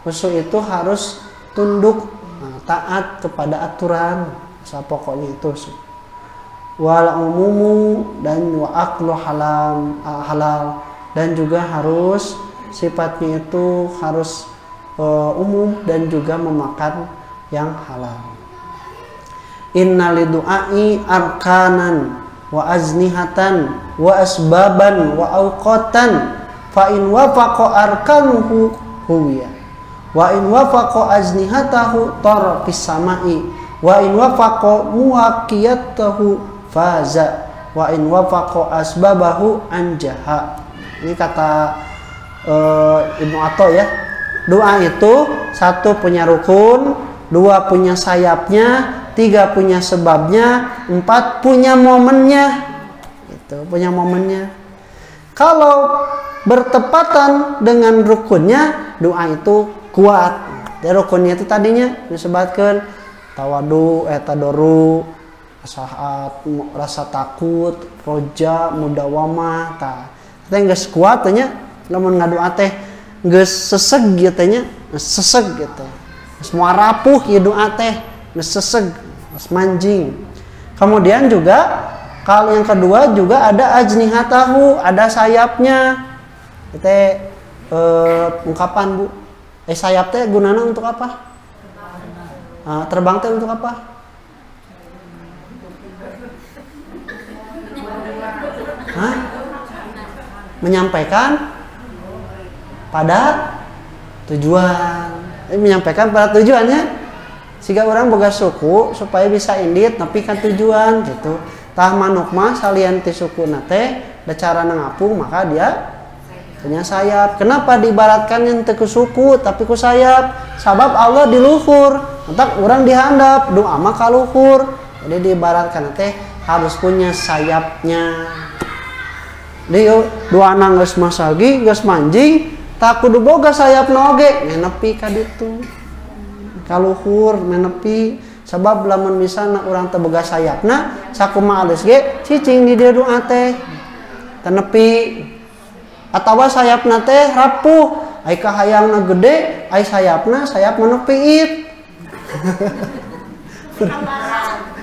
Khusyuk itu harus tunduk, taat kepada aturan, pokoknya itu. Wal umumu, dan wa aklu halal, dan juga harus sifatnya itu harus umum dan juga memakan yang halal. Inna lidu'ai arkanan wa aznihatan wa asbaban wa awqatan fa in wafaqa arkanuhu huwiya wa in wafaqa aznihatahu tarafis samai wa in wafaqa muwaqiyatahu faza wa in wafaqa asbabahu anjaha. Ini kata Ibnu Atha ya. Doa itu 1 punya rukun, 2 punya sayapnya, 3 punya sebabnya, 4 punya momennya. Itu punya momennya. Kalau bertepatan dengan rukunnya, doa itu kuat. Dan rukunnya itu tadinya disebutkan tawadu, tadoru, rasa takut, roja, mudawamah. Teh geus kuat nya, lamun ngadoa teh geus seseg gitu nya, seseg gitu. Semua rapuh ieu doa teh, geus seseg, geus manjing. Kemudian juga kalau yang kedua juga ada ajnihatahu, ada sayapnya. Kita ungkapan Bu. Sayap teh gunana untuk apa? Terbang teh untuk apa? Hah? Menyampaikan pada tujuan. Menyampaikan pada tujuannya. Siga orang boga suku supaya bisa indit tapi kan tujuan gitu. Tah manuk mah salian ti sukuna teh da cara ngapung, maka dia punya sayap. Kenapa diibaratkan yang teu ku suku tapi ku sayap? Sabab Allah di luhur, entak urang dihandap, doa mah ka luhur. Jadi diibaratkan teh harus punya sayapnya. Dia doa geus masagi, geus manjing, tak kudu boga sayapna oge, nepi ka ditu. Ka luhur nepi, sabab lamun misalna urang teu boga sayapna, sakumaha alus ge cicing di dieu doa teh. Teu nepi. Atawa sayapna teh rapuh, ai kahayangna gede, ai sayapna sayap manuk piit.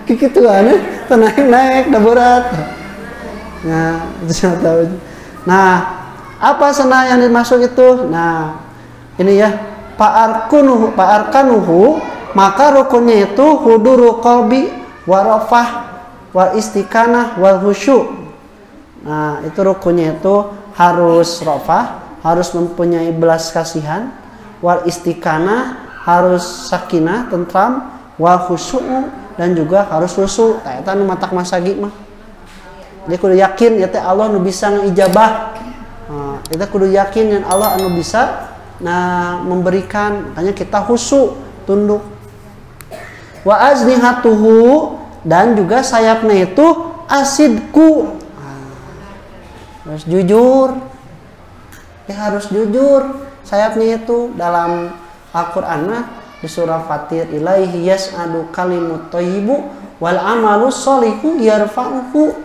Kikitu kan, naik da berat. Nah, itu tahu. Nah, apa sana yang dimaksud itu? Nah, ini ya, pa'arkanuhu, maka rukunnya itu huduru qalbi warafah wal istiqanah wal khusyuk. Nah, itu rukunnya itu harus rafah, harus mempunyai belas kasihan, wal istiqanah harus sakinah, tentram, wal khusyuk dan juga harus khusyuk. Eta nu matak masagi mah. Dia kudu yakin ya teh Allah nu bisa ngijabah. Nah, kita kudu yakin yang Allah anu bisa memberikan, makanya kita khusyuk, tunduk. Wa ajnihatuhu, dan juga sayapnya itu asidku. Harus jujur. Dia harus jujur. Sayapnya itu dalam Al-Qur'an di surah Fatir, ilaihi yas'adu kalimut thayyibu wal amalu sholihu yarfa'uhu.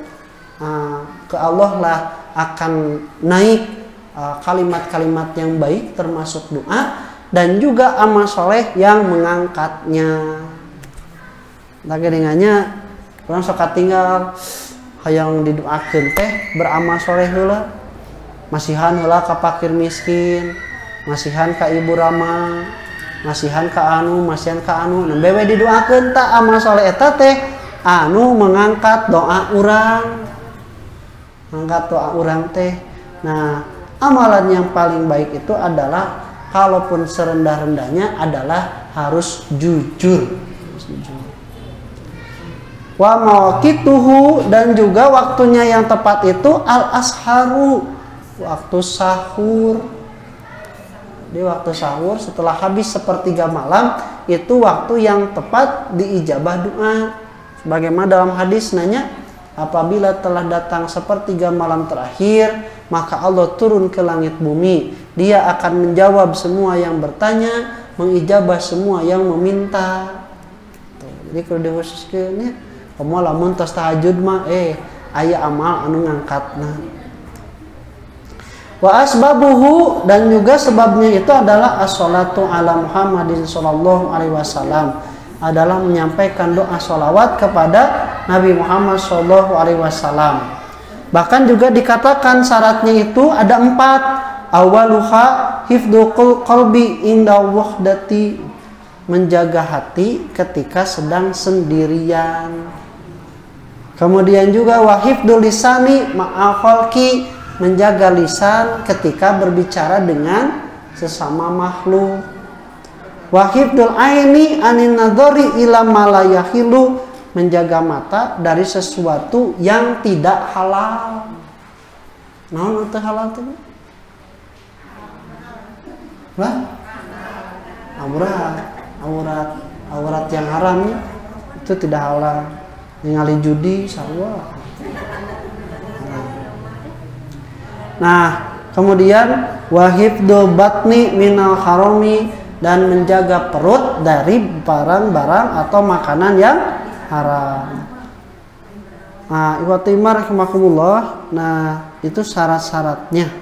Ke Allah lah akan naik kalimat-kalimat yang baik termasuk doa dan juga amal soleh yang mengangkatnya. Lagi dengannya orang sok tinggal hayang didoakeun teh beramal soleh heula, masihan heula ka fakir miskin, masihan ka ibu rama, masihan ka anu, masihan ka anu, nah bewe didoakeun ta amal soleh eta teh anu mengangkat doa urang, mengangkat doa urang teh. Nah, amalan yang paling baik itu adalah kalaupun serendah-rendahnya adalah harus jujur. Wa mawaqituhu, dan juga waktunya yang tepat itu al-asharu, waktu sahur. Di waktu sahur setelah habis sepertiga malam itu waktu yang tepat diijabah doa. Sebagaimana dalam hadis nanya, apabila telah datang sepertiga malam terakhir, maka Allah turun ke langit bumi. Dia akan menjawab semua yang bertanya, mengijabah semua yang meminta. Jadi kalau dikhususkannya, kamu lamun tos tahajud mah aya amal anu ngangkatna. Wa asbabuhu, dan juga sebabnya itu adalah as-sholatu ala Muhammadin sallallahu alaihi wasallam, adalah menyampaikan doa sholawat kepada Nabi Muhammad sallallahu alaihi wasallam. Bahkan juga dikatakan syaratnya itu ada 4. Awaluha hifdzul qalbi inda wahdati, menjaga hati ketika sedang sendirian. Kemudian juga wahifdzul lisani ma'al khalqi, menjaga lisan ketika berbicara dengan sesama makhluk. Wahifdzul aini anin nadhari ila ma la yahilu, menjaga mata dari sesuatu yang tidak halal. Naon teu halal teh? Lah? Aurat yang haram itu tidak halal. Ningali judi sarua. Nah, kemudian wahifdzul batni minal harami, dan menjaga perut dari barang-barang atau makanan yang haram. Nah, ikhwatimar rahimakumullah. Nah, itu syarat-syaratnya.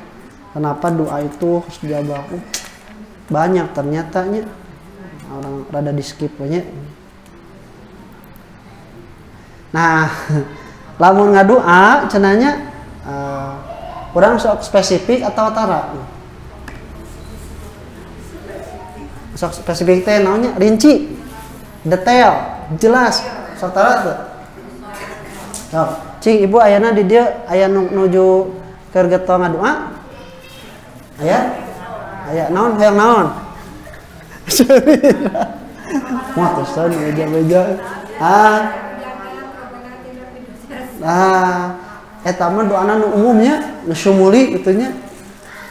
Kenapa doa itu harus dijabah? Banyak ternyatanya. Orang rada di skip banyak. Nah, lamun ngadoa cenanya kurang sok spesifik atau tara? Sok spesifik teh naonnya? Rinci, detail, jelas. Sok tara tuh. Sok, cing ibu ayana di dia aya nuju keur getol ngadoa? Aya? Aya naon hoyong naon? Wah, terusan meja-meja. Eta mah doana nu umumnya, nu sumuli itunya.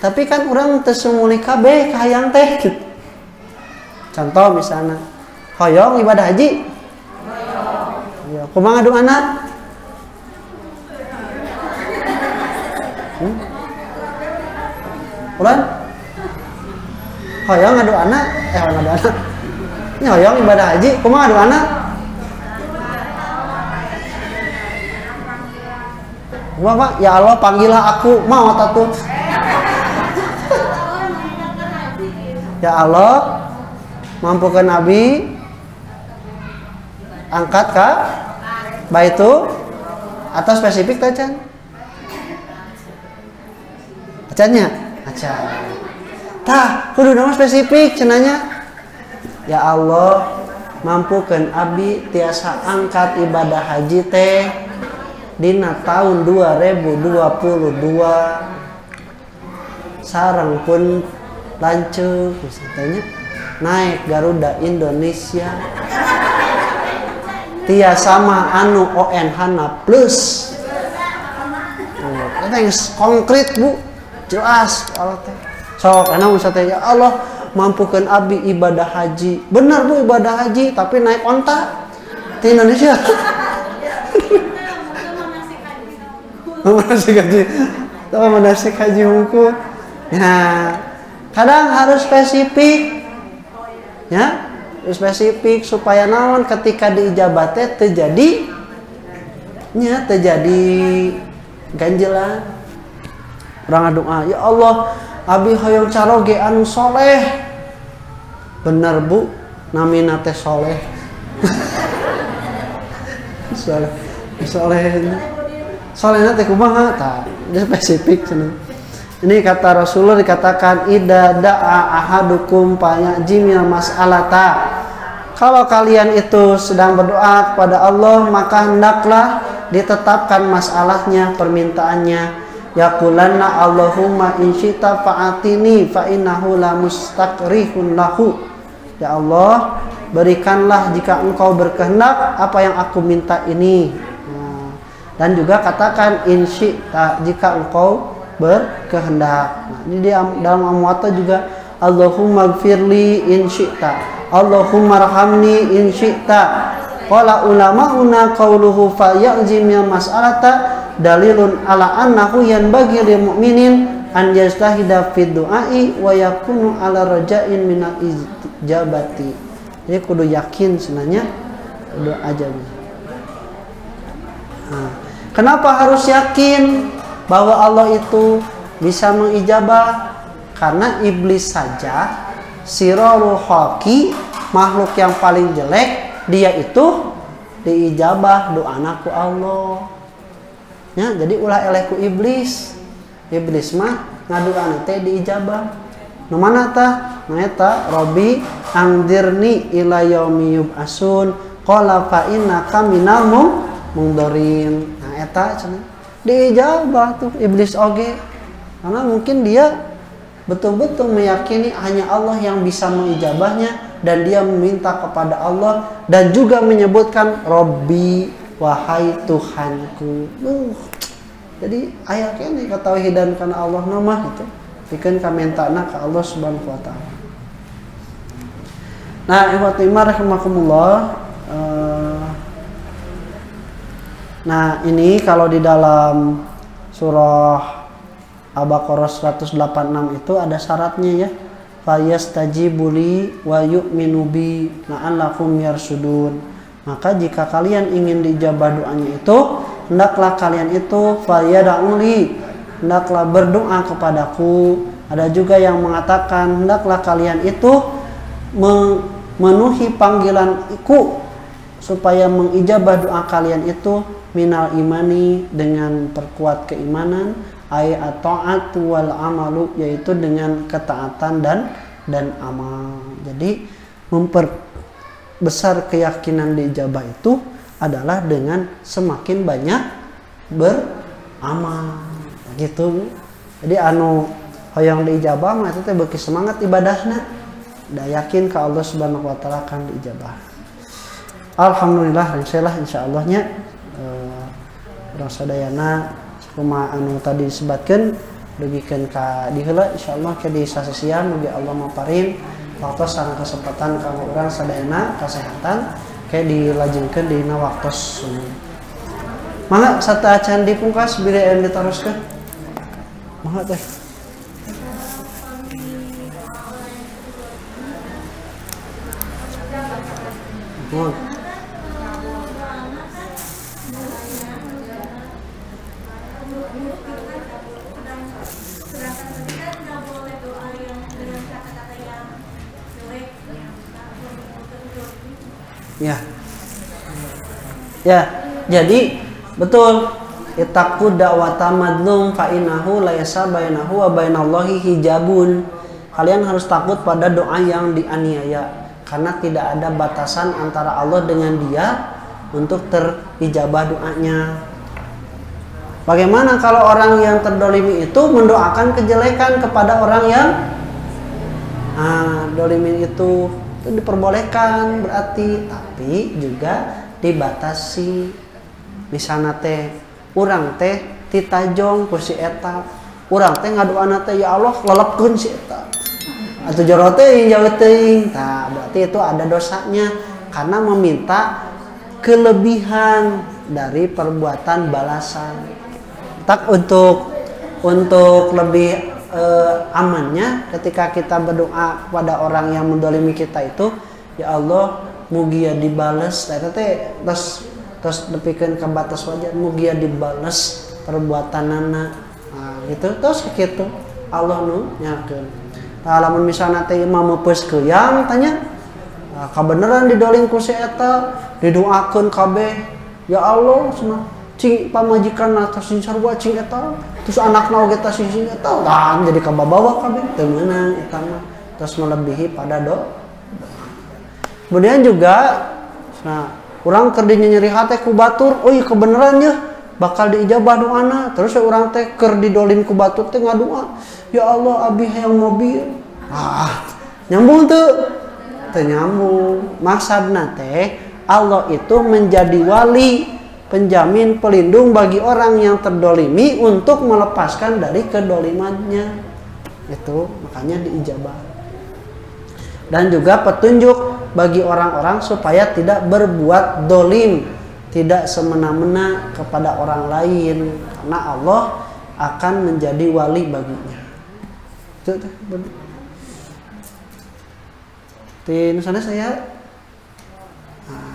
Tapi kan urang teu sumuli kabeh kahayang teh gitu. Contoh misalnya, hoyong ibadah haji. Ya, kumaha doana? Urang hoyong ngadoana, ngadoana. Ini hoyong ibadah haji, kumaha doana? Bapak, ya Allah panggillah aku, mau tatu. Ya Allah, mampukan abi angkat ka baitu atau spesifik tacan? Acannya? Acan. Tah, kudu nama spesifik cenanya. Ya Allah, mampukan abi tiasa angkat ibadah haji teh dina tahun 2022 sareng pun lanceuk misalnya naik Garuda Indonesia tiasa mah anu ONH na plus. Eta yang konkret Bu, jelas Allah teh. Sok ana usah teh ya Allah mampukan abi ibadah haji. Benar Bu ibadah haji tapi naik onta di Indonesia. Manasik haji. Tahu manasik haji hukum. Nah, kadang harus spesifik. Ya, spesifik supaya naon ketika diijabah teh terjadi nya terjadi ganjelan. Urang doa, ya Allah, abi hoyong caroge anu soleh. Bener Bu, namina teh soleh. Soleh. Solehna teh kumaha tah? Dia spesifik cenah. Ini kata Rasulullah dikatakan idza da'a ahadukum fayajimil mas'alata. Kalau kalian itu sedang berdoa kepada Allah, maka hendaklah ditetapkan masalahnya, permintaannya. Yaqulanna Allahumma in syi'ta fa'atini fa innahu la mustakrihun lahu. Ya Allah, berikanlah jika engkau berkehendak apa yang aku minta ini. Dan juga katakan in syi'ta jika engkau berkehendak. Nah, ini di dalam Amwata juga Allahumma gfirli in syi'ta, Allahumma rahamni in syi'ta. Qala ulama'una qawluhu fa ya'zimil mas'alata dalilun ala annahu yanbaghi lil mu'minin an yajtahida fid du'ai wa yakunu ala raja'in minal ijabati. Jadi kudu yakin sebenarnya kudu aja. Nah, kenapa harus yakin bahwa Allah itu bisa mengijabah? Karena iblis saja sirarul khalqi, makhluk yang paling jelek, dia itu diijabah doana ku Allah. Ya, jadi ulah eleh ku iblis. Iblis mah ngaduan teh diijabah. Nu mana tah? Na eta Rabbi angdirni ila yaumi yub'asun qala fa innaka minal mundharin. Nah eta cenah diijabah tuh iblis oge. Karena mungkin dia betul-betul meyakini hanya Allah yang bisa mengijabahnya dan dia meminta kepada Allah dan juga menyebutkan Rabbi, wahai Tuhanku. Jadi ayat ini ketauhidan karena Allah nama itu bikin kamentana ke Allah Subhanahu wa taala. Nah, ikhwati iman rahimakumullah. Nah, ini kalau di dalam surah Al-Baqarah 186 itu ada syaratnya ya. Fayastajibuli wa yu'minu bi la'allakum yarsudun. Maka jika kalian ingin dijabah doanya itu, hendaklah kalian itu fayad'uli, hendaklah berdoa kepadaku. Ada juga yang mengatakan hendaklah kalian itu memenuhi panggilanku supaya mengijabah doa kalian itu minal imani, dengan perkuat keimanan, ay at-ta'at wal amalu, yaitu dengan ketaatan dan amal. Jadi memperbesar keyakinan diijabah itu adalah dengan semakin banyak beramal gitu. Jadi anu hoyong diijabah mah itu teh beuki semangat ibadahna, da yakin ka Allah Subhanahu wa taala akan diijabah. Alhamdulillah insyaallah nya sadayana kumaha anu tadi disebutkeun dugikeun ka diheula insyaallah ke di sasesian mugi Allah maparin waktu sareng kesempatan kanggo urang sadayana kesehatan ke dilajengkeun dina waktos sunnah. Mangga sata acan dipungkas bire anu ditaroskeun. Mangga teh. Mohon. Ya. Ya, jadi betul. Ittaqu da'wata madlum fa innahu laisa bainahu wa bainallahi hijabun. Kalian harus takut pada doa yang dianiaya karena tidak ada batasan antara Allah dengan dia untuk terijabah doanya. Bagaimana kalau orang yang terdolimi itu mendoakan kejelekan kepada orang yang dolimin itu diperbolehkan berarti, tapi juga dibatasi. Misalnya teh urang teh titajong ku si eta, urang teh ngadoana teh ya Allah lelepkeun si eta atau jero teuing jauh teuing, nah berarti itu ada dosanya karena meminta kelebihan dari perbuatan balasan. Tak untuk lebih amannya ketika kita berdoa pada orang yang mendolimi kita itu, ya Allah mugia dibales teh terus nepikeun ka batas wajar mugia dibales perbuatanana. Nah gitu terus kitu Allah nu nyakeun. Nah, lamun misalna teh imam meupeus keuyang tanya, nah, kabeneran didolim ku si eta, didoakeun kabeh, ya Allah cenah cing pamajikan atas sing sarua cing eta, terus anakna oge teh sing eta, tah jadi kababawa kabeh teu meunang eta mah, terus melebihi pada Kemudian juga nah, urang keur nyeri hate ku batur, oh iya kebeneran ya bakal diijabah doana. Terus urang teh keur didolim ku batur teh ngadoa, ya Allah abi hayang mobil. Nyambung tuh? Teu nyambung. Maksudna teh Allah itu menjadi wali, penjamin, pelindung bagi orang yang terdolimi untuk melepaskan dari kedolimannya. Itu makanya diijabah. Dan juga petunjuk bagi orang-orang supaya tidak berbuat dolim, tidak semena-mena kepada orang lain, karena Allah akan menjadi wali baginya. Itu di sana saya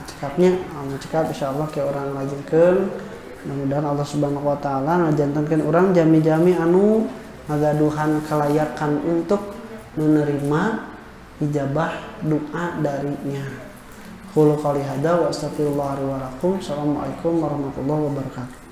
cekapnya cekap insyaallah ke orang lajengkeun. Mudah-mudahan Allah Subhanahu wa taala ngajantenkeun urang jami-jami anu ngagaduhan kelayakan untuk menerima ijabah doa darinya. Qul qouli hadza wa astaghfirullah li wa lakum. Assalamualaikum warahmatullahi wabarakatuh.